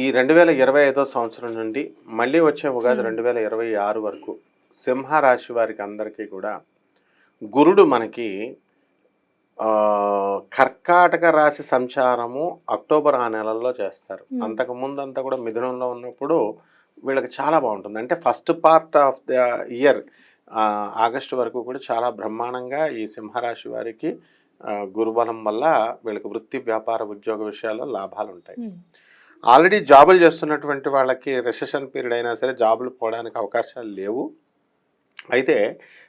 ఈ 2025 సంవత్సరం నుండి మళ్ళీ వచ్చే ఉగాది 2026 వరకు సింహరాశి వారికి అందరికీ కూడా గురుడు మనకి కర్కాటక రాశి సంచారము అక్టోబర్ ఆ నెలల్లో చేస్తారు. అంతకు ముందంతా కూడా మిథునంలో ఉన్నప్పుడు వీళ్ళకి చాలా బాగుంటుంది. అంటే first part of the year August వరకు కూడా చాలా బ్రహ్మాండంగా ఈ సింహరాశి వారికి గురుబలం వల్ల వీళ్ళకి వృత్తి వ్యాపార ఉద్యోగ విషయాల్లో లాభాలు ఉంటాయి. ఆల్రెడీ జాబులు చేస్తున్నటువంటి వాళ్ళకి రెసెషన్ పీరియడ్ అయినా సరే జాబులు పోవడానికి అవకాశాలు లేవు. అయితే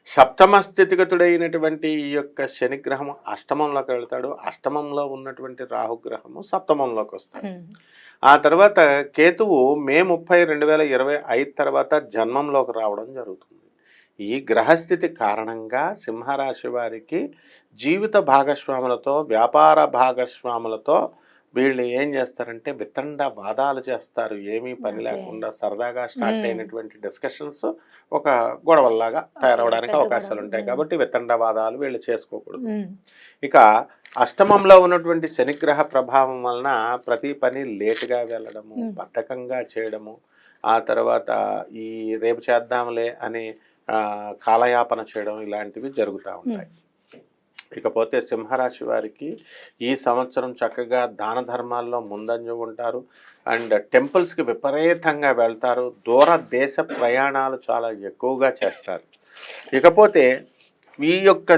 సప్తమ స్థితిగతుడైనటువంటి ఈ యొక్క శనిగ్రహము అష్టమంలోకి వెళ్తాడు. అష్టమంలో ఉన్నటువంటి రాహుగ్రహము సప్తమంలోకి వస్తాడు. ఆ తర్వాత కేతువు మే 30, 2025 తర్వాత జన్మంలోకి రావడం జరుగుతుంది. ఈ గ్రహస్థితి కారణంగా సింహరాశి వారికి జీవిత భాగస్వాములతో వ్యాపార భాగస్వాములతో వీళ్ళు ఏం చేస్తారంటే వితండ వాదాలు చేస్తారు. ఏమీ పని లేకుండా సరదాగా స్టార్ట్ అయినటువంటి డిస్కషన్స్ ఒక గొడవల్లాగా తయారవడానికి అవకాశాలు ఉంటాయి. కాబట్టి వితండ వాదాలు వీళ్ళు చేసుకోకూడదు. ఇక అష్టమంలో ఉన్నటువంటి శనిగ్రహ ప్రభావం వలన ప్రతి పని లేటుగా వెళ్ళడము, బద్ధకంగా చేయడము, ఆ తర్వాత ఈ రేపు చేద్దాంలే అని కాలయాపన చేయడం ఇలాంటివి జరుగుతూ ఉంటాయి. ఇకపోతే సింహరాశి వారికి ఈ సంవత్సరం చక్కగా దాన ధర్మాల్లో ముందంజ ఉంటారు. అండ్ టెంపుల్స్కి విపరీతంగా వెళ్తారు. దూర దేశ ప్రయాణాలు చాలా ఎక్కువగా చేస్తారు. ఇకపోతే ఈ యొక్క